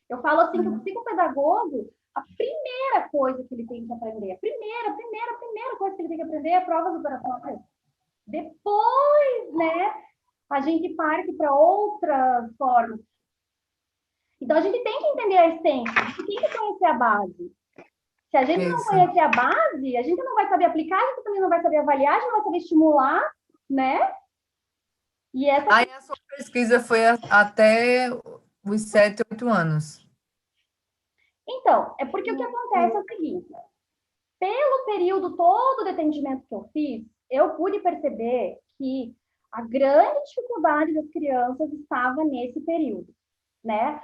Eu falo assim que o psicopedagogo, a primeira coisa que ele tem que aprender, a primeira coisa que ele tem que aprender é provas operatórias. Depois, né, a gente parte para outras formas. Então, a gente tem que entender a essência, a gente tem que conhecer a base. Se a gente não Isso. conhecer a base, a gente não vai saber aplicar, a gente também não vai saber avaliar, a gente não vai saber estimular, né? E essa... Aí a sua pesquisa foi até os 7, 8 anos. Então, é porque o que acontece é o seguinte, pelo período todo de atendimento que eu fiz, eu pude perceber que a grande dificuldade das crianças estava nesse período, né?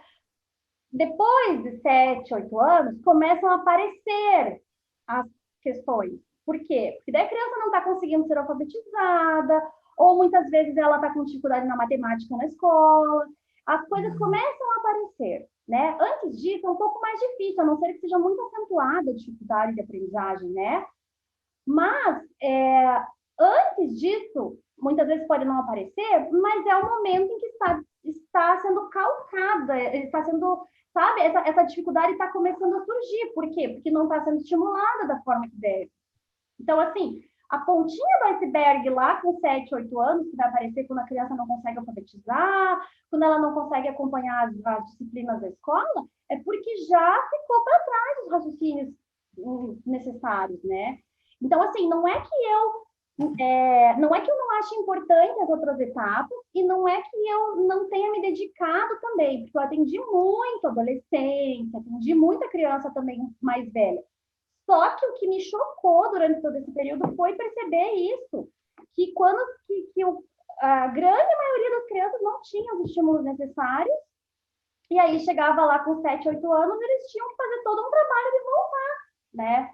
Depois de 7, 8 anos, começam a aparecer as questões. Por quê? Porque daí a criança não está conseguindo ser alfabetizada, ou muitas vezes ela está com dificuldade na matemática na escola. As coisas começam a aparecer, né? Antes disso, é um pouco mais difícil, a não ser que seja muito acentuada a dificuldade de aprendizagem, né? Mas, antes disso, muitas vezes pode não aparecer, mas é o momento em que está sendo calcada, está sendo, sabe, essa dificuldade está começando a surgir. Por quê? Porque não está sendo estimulada da forma que deve. Então, assim, a pontinha do iceberg lá com 7, 8 anos, que vai aparecer quando a criança não consegue alfabetizar, quando ela não consegue acompanhar as disciplinas da escola, é porque já ficou para trás os raciocínios necessários, né? Então, assim, não é que eu não ache importante as outras etapas e não é que eu não tenha me dedicado também, porque eu atendi muito adolescente, atendi muita criança também mais velha. Só que o que me chocou durante todo esse período foi perceber isso, que quando a grande maioria das crianças não tinha os estímulos necessários, e aí chegava lá com 7, 8 anos, eles tinham que fazer todo um trabalho de voltar, né?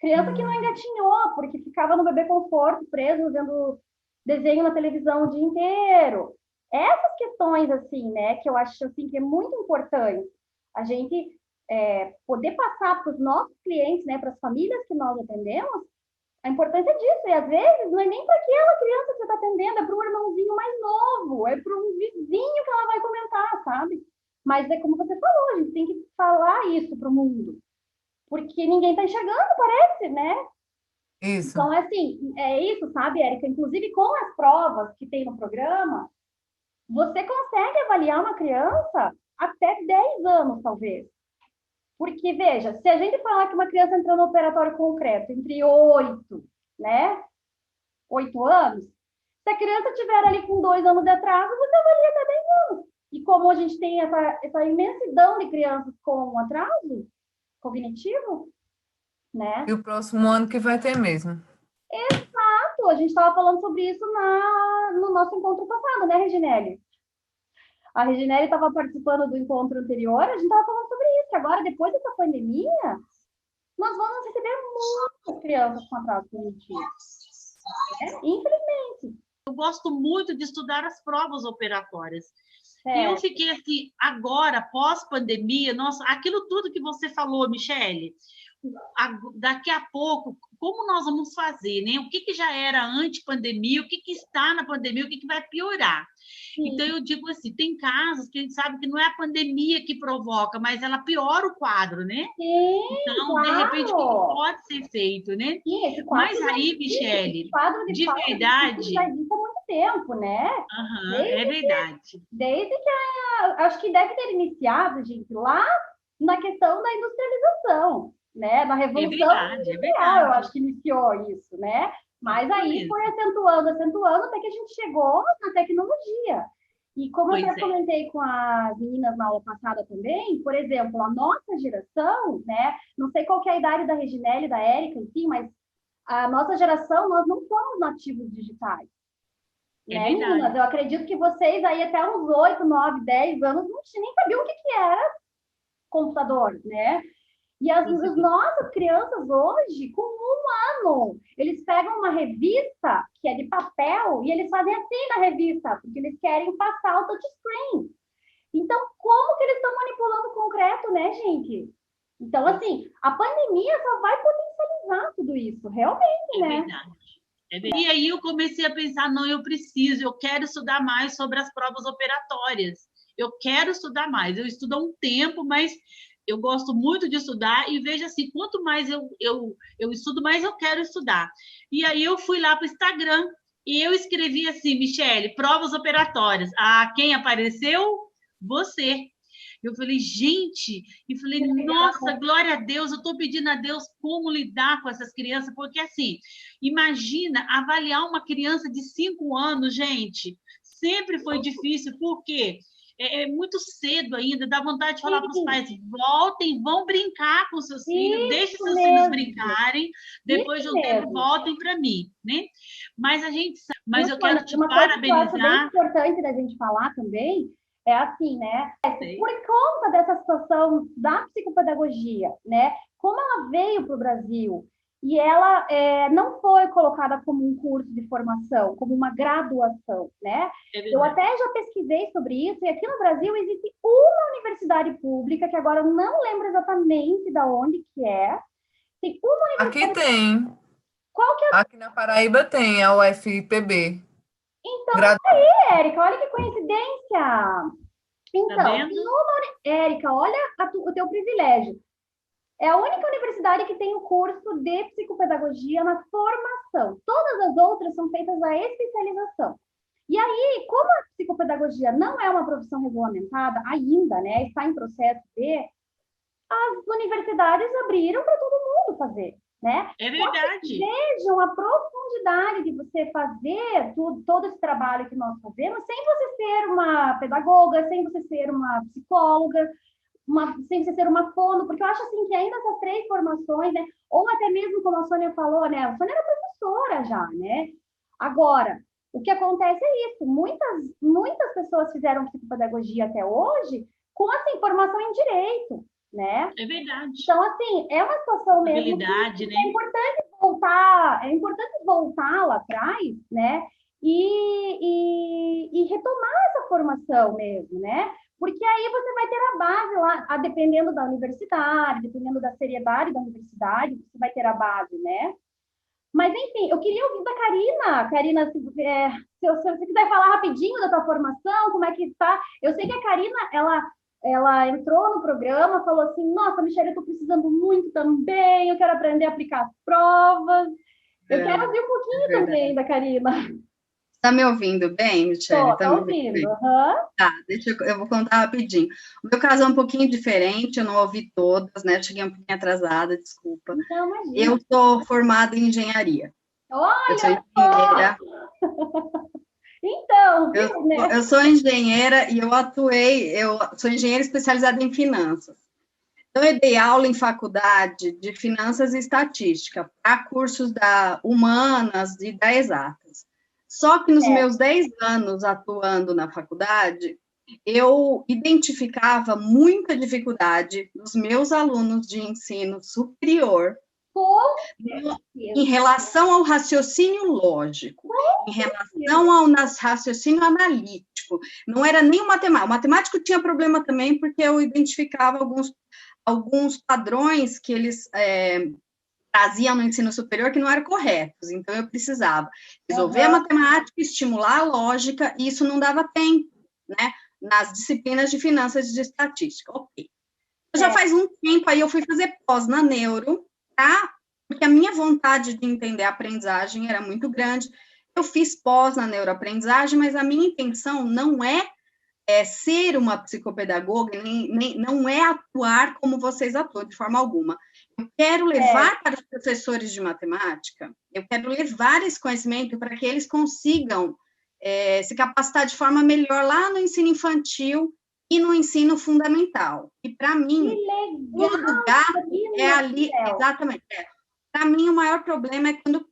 Criança que não engatinhou, porque ficava no bebê conforto, preso, vendo desenho na televisão o dia inteiro. Essas questões, assim, né, que eu acho assim, que é muito importante a gente poder passar para os nossos clientes, né, para as famílias que nós atendemos, a importância disso. E às vezes não é nem para aquela criança que você está atendendo, é para um irmãozinho mais novo, é para um vizinho que ela vai comentar, sabe? Mas é como você falou, a gente tem que falar isso para o mundo, porque ninguém está enxergando, parece, né? Isso. Então, assim, é isso, sabe, Érica? Inclusive, com as provas que tem no programa, você consegue avaliar uma criança até 10 anos, talvez. Porque, veja, se a gente falar que uma criança entrou no operatório concreto entre 8, né? 8 anos, se a criança estiver ali com 2 anos de atraso, você avalia até 10 anos. E como a gente tem essa imensidão de crianças com atraso cognitivo, né? E o próximo ano que vai ter mesmo. A gente estava falando sobre isso no nosso encontro passado, né, Reginelli? A Reginelli estava participando do encontro anterior, a gente estava falando sobre isso, que agora, depois dessa pandemia, nós vamos receber muitas crianças com atraso cognitivo. Né? Infelizmente. Eu gosto muito de estudar as provas operatórias. E eu Certo. fiquei assim, agora, pós-pandemia, nossa, aquilo tudo que você falou, Michele, daqui a pouco, como nós vamos fazer, né? O que já era antes-pandemia, o que está na pandemia, o que vai piorar. Sim. Então, eu digo assim, tem casos que a gente sabe que não é a pandemia que provoca, mas ela piora o quadro, né? Sim, então, claro. de repente, o que pode ser feito, né? Sim, esse quadro mas aí, Michele, de verdade... já existe há muito tempo, né? É verdade. Desde que acho que deve ter iniciado, gente, lá na questão da industrialização, né? Na Revolução Industrial, eu acho que iniciou isso, né? Mas aí foi acentuando, até que a gente chegou na tecnologia. E como eu já comentei com as meninas na aula passada também, por exemplo, a nossa geração, né? Não sei qual que é a idade da Reginelli e da Érica, enfim, mas a nossa geração, nós não somos nativos digitais. Né, meninas? Eu acredito que vocês aí até uns 8, 9, 10 anos não nem sabiam o que era computador, né? E as nossas crianças hoje, com 1 ano, eles pegam uma revista que é de papel e eles fazem assim na revista, porque eles querem passar o touchscreen. Então, como que eles estão manipulando o concreto, né, gente? Então, assim, a pandemia só vai potencializar tudo isso, realmente, né? Verdade. E aí eu comecei a pensar, não, eu quero estudar mais sobre as provas operatórias. eu quero estudar mais. Eu estudo há um tempo, mas eu gosto muito de estudar e vejo assim, quanto mais eu estudo, mais eu quero estudar. E aí eu fui lá para o Instagram e eu escrevi assim, Michele, provas operatórias. Ah, quem apareceu? Você. Eu falei, gente, e falei, nossa, glória a Deus, eu estou pedindo a Deus como lidar com essas crianças, porque assim, imagina avaliar uma criança de 5 anos, gente, sempre foi difícil, porque é muito cedo ainda, dá vontade de falar para os pais, voltem, vão brincar com seus filhos, deixem seus filhos brincarem, depois de um tempo voltem para mim, né? Mas a gente sabe, mas eu quero te parabenizar. Uma coisa que eu acho bem importante da gente falar também, é assim, né? Por conta dessa situação da psicopedagogia, né? Como ela veio para o Brasil e ela não foi colocada como um curso de formação, como uma graduação, né? Eu até já pesquisei sobre isso, e aqui no Brasil existe uma universidade pública, que agora eu não lembro exatamente de onde que é. Tem uma universidade... Aqui tem. Qual que é? Aqui na Paraíba tem a UFPB. Então, aí, Érica, olha que coincidência! Então, tá Érica, olha o teu privilégio. É a única universidade que tem o curso de psicopedagogia na formação. Todas as outras são feitas na especialização. E aí, como a psicopedagogia não é uma profissão regulamentada ainda, né, está em processo de, as universidades abriram para todo mundo fazer, né? É verdade. Vejam a profundidade de você fazer todo esse trabalho que nós fazemos sem você ser uma pedagoga, sem você ser uma psicóloga, sem você ser uma fono, porque eu acho assim que ainda essas 3 formações, né, ou até mesmo como a Sônia falou, né, a Sônia era professora já, né? Agora, o que acontece é isso, muitas pessoas fizeram psicopedagogia até hoje com, assim, formação em direito, né? É verdade. Então, assim, é uma situação mesmo que né? É importante voltar lá atrás, né? E retomar essa formação mesmo, né? Porque aí você vai ter a base lá, dependendo da universidade, dependendo da seriedade da universidade, você vai ter a base, né? Mas, enfim, eu queria ouvir da Karina. Karina, se você quiser falar rapidinho da tua formação, como é que está? Eu sei que a Karina, ela entrou no programa, falou assim, nossa, Michele, eu estou precisando muito também, eu quero aprender a aplicar as provas. Eu quero ouvir um pouquinho também da Karina. Está me ouvindo bem, Michele? Estou ouvindo. Uhum. Tá, eu vou contar rapidinho. O meu caso é um pouquinho diferente, eu não ouvi todas, né? Cheguei um pouquinho atrasada, desculpa. Então, imagina. Eu sou formada em engenharia. Olha! Eu sou engenheira. Então, eu sou engenheira e eu sou engenheira especializada em finanças. Então, eu dei aula em faculdade de finanças e estatística para cursos da humanas e da exatas. Só que nos meus 10 anos atuando na faculdade, eu identificava muita dificuldade nos meus alunos de ensino superior em relação ao raciocínio lógico, em relação ao raciocínio analítico. Não era nem o matemático. O matemático tinha problema também, porque eu identificava alguns padrões que eles traziam no ensino superior que não eram corretos. Então, eu precisava resolver a matemática, estimular a lógica, e isso não dava tempo, né? Nas disciplinas de finanças e de estatística. Ok. Já faz um tempo, aí eu fui fazer pós na neuro, tá? Porque a minha vontade de entender a aprendizagem era muito grande. Eu fiz pós na neuroaprendizagem, mas a minha intenção não é ser uma psicopedagoga, não é atuar como vocês atuam, de forma alguma. Eu quero levar para os professores de matemática, eu quero levar esse conhecimento para que eles consigam se capacitar de forma melhor lá no ensino infantil e no ensino fundamental. E, para mim, o lugar é ali, exatamente. Para mim, o maior problema é quando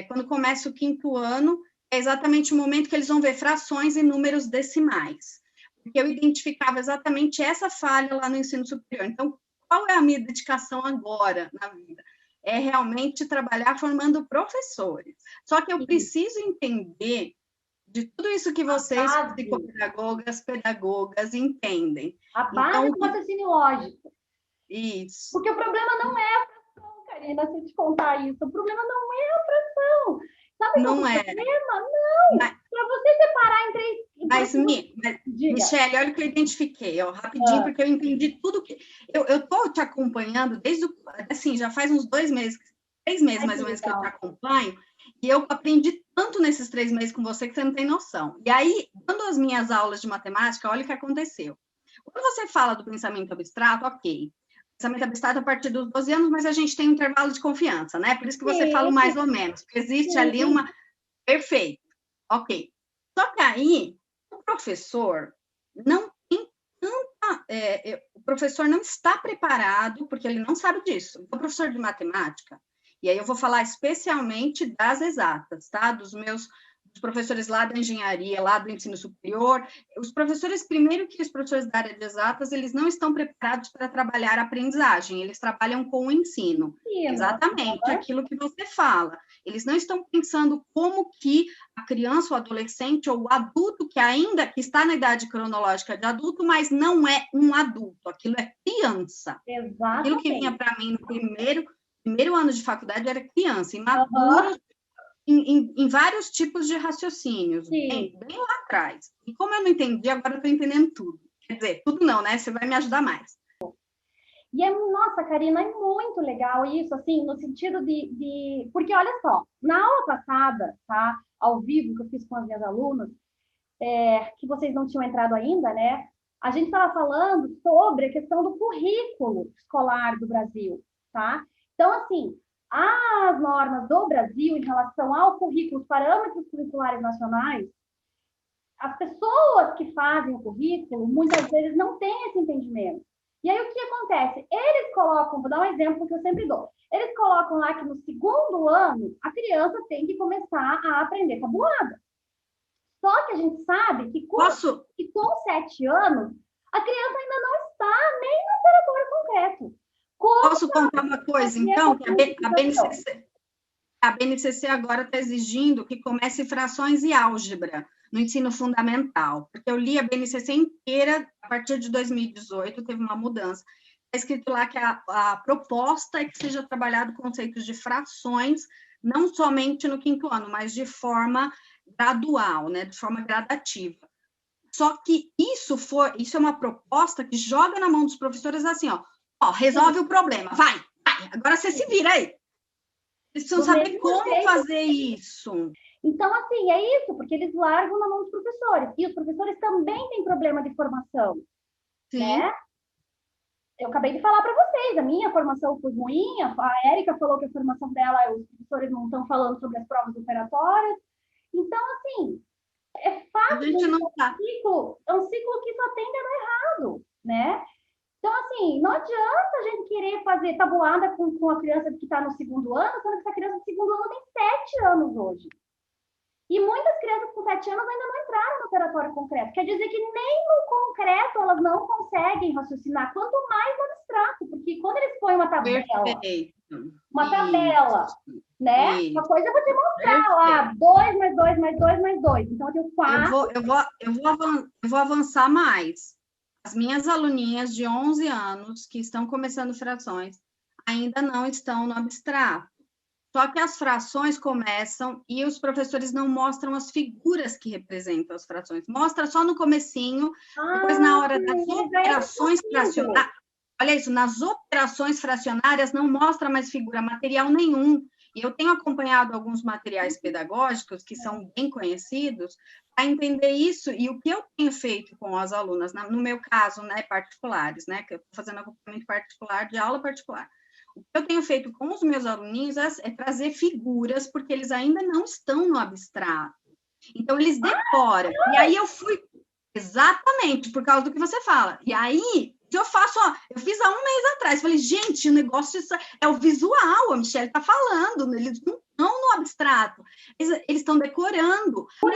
quando começa o 5º ano, é exatamente o momento que eles vão ver frações e números decimais. Porque eu identificava exatamente essa falha lá no ensino superior. Então, qual é a minha dedicação agora na vida? É realmente trabalhar formando professores. Só que eu preciso entender de tudo isso que vocês, psicopedagogas, pedagogas, entendem. A base do raciocínio lógico. Isso. Porque o problema não é a fração, Karina, se eu te contar isso. O problema não é a fração. Sabe qual Não é o é. problema? Não! Mas- Para você separar em três... Diga. Michele, olha o que eu identifiquei, ó, rapidinho, porque eu entendi tudo que... Eu tô te acompanhando desde, assim, já faz uns 2 meses, 3 meses Ai, mais que ou menos que eu te legal. acompanho, e eu aprendi tanto nesses 3 meses com você que você não tem noção. E aí, dando as minhas aulas de matemática, olha o que aconteceu. Quando você fala do pensamento abstrato, ok. Pensamento abstrato a partir dos 12 anos, mas a gente tem um intervalo de confiança, né? Por isso que você fala o Sim, mais ou menos, porque existe ali sim. uma... Perfeito. Ok. Só que aí, o professor não tem tanta... o professor não está preparado, porque ele não sabe disso. O professor de matemática, e aí eu vou falar especialmente das exatas, tá? Dos professores lá da engenharia, lá do ensino superior. Os professores, primeiro que os professores da área de exatas, eles não estão preparados para trabalhar a aprendizagem, eles trabalham com o ensino. Exatamente, aquilo que você fala. Eles não estão pensando como que a criança, o adolescente ou o adulto que ainda que está na idade cronológica de adulto, mas não é um adulto, aquilo é criança. Exatamente. Aquilo que vinha para mim no primeiro ano de faculdade era criança, imaduro em vários tipos de raciocínios, bem lá atrás. E como eu não entendi, agora eu estou entendendo tudo. Quer dizer, tudo não, né? Você vai me ajudar mais. E nossa, Karina, é muito legal isso, assim, no sentido de... Porque, olha só, na aula passada, tá, ao vivo, que eu fiz com as minhas alunas, que vocês não tinham entrado ainda, né, a gente estava falando sobre a questão do currículo escolar do Brasil, tá? Então, assim, as normas do Brasil em relação ao currículo, os parâmetros curriculares nacionais, as pessoas que fazem o currículo, muitas vezes não têm esse entendimento. E aí, o que acontece? Eles colocam, vou dar um exemplo que eu sempre dou, eles colocam lá que no segundo ano, a criança tem que começar a aprender tabuada. Só que a gente sabe que com 7 anos, a criança ainda não está nem no operatório concreto. Posso contar uma coisa, então? Que a BNCC agora está exigindo que comece frações e álgebra no ensino fundamental, porque eu li a BNCC inteira a partir de 2018, teve uma mudança. Está escrito lá que a proposta é que seja trabalhado conceitos de frações, não somente no 5º ano, mas de forma gradual, né, de forma gradativa. Só que isso é uma proposta que joga na mão dos professores assim, ó, resolve o problema, vai, agora você se vira aí. Eles precisam saber como fazer isso. Então, assim, é isso, porque eles largam na mão dos professores. E os professores também têm problema de formação. Sim. Né? Eu acabei de falar para vocês, a minha formação foi ruim, a Érica falou que a formação dela, os professores não estão falando sobre as provas operatórias. Então, assim, é fácil. A gente não tá. É um ciclo que só tende a dar errado, né? Então, assim, não adianta a gente querer fazer tabuada com a criança que está no segundo ano, sendo que essa criança do segundo ano tem 7 anos hoje. E muitas crianças com 7 anos ainda não entraram no operatório concreto. Quer dizer que nem no concreto elas não conseguem raciocinar, quanto mais no abstrato, porque quando eles põem uma tabela, né? Isso. Uma coisa é você mostrar lá, 2 mais 2 mais 2 mais 2. Então, eu tenho 4. Eu vou avançar mais. As minhas aluninhas de 11 anos, que estão começando frações, ainda não estão no abstrato. Só que as frações começam e os professores não mostram as figuras que representam as frações. Mostra só no comecinho, depois na hora das operações fracionárias. Olha isso, nas operações fracionárias não mostra mais figura, material nenhum. E eu tenho acompanhado alguns materiais pedagógicos que são bem conhecidos para entender isso. E o que eu tenho feito com as alunas, no meu caso, né, particulares, né, que eu estou fazendo acompanhamento particular, de aula particular. O que eu tenho feito com os meus aluninhos é trazer figuras, porque eles ainda não estão no abstrato. Então, eles decoram. E aí eu fui... Exatamente, por causa do que você fala. E aí, eu faço... eu fiz há 1 mês atrás. Falei, gente, o negócio é o visual. A Michelle está falando. Eles não estão no abstrato. Eles estão decorando. Por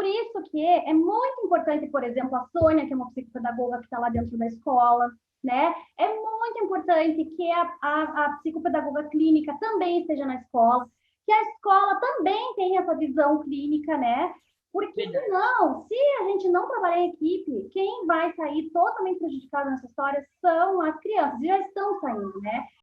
isso que é muito importante, por exemplo, a Sônia, que é uma psicopedagoga que está lá dentro da escola, né? É muito importante que a psicopedagoga clínica também esteja na escola, que a escola também tenha essa visão clínica, né? Porque senão, se a gente não trabalhar em equipe, quem vai sair totalmente prejudicado nessa história são as crianças, e já estão saindo, né?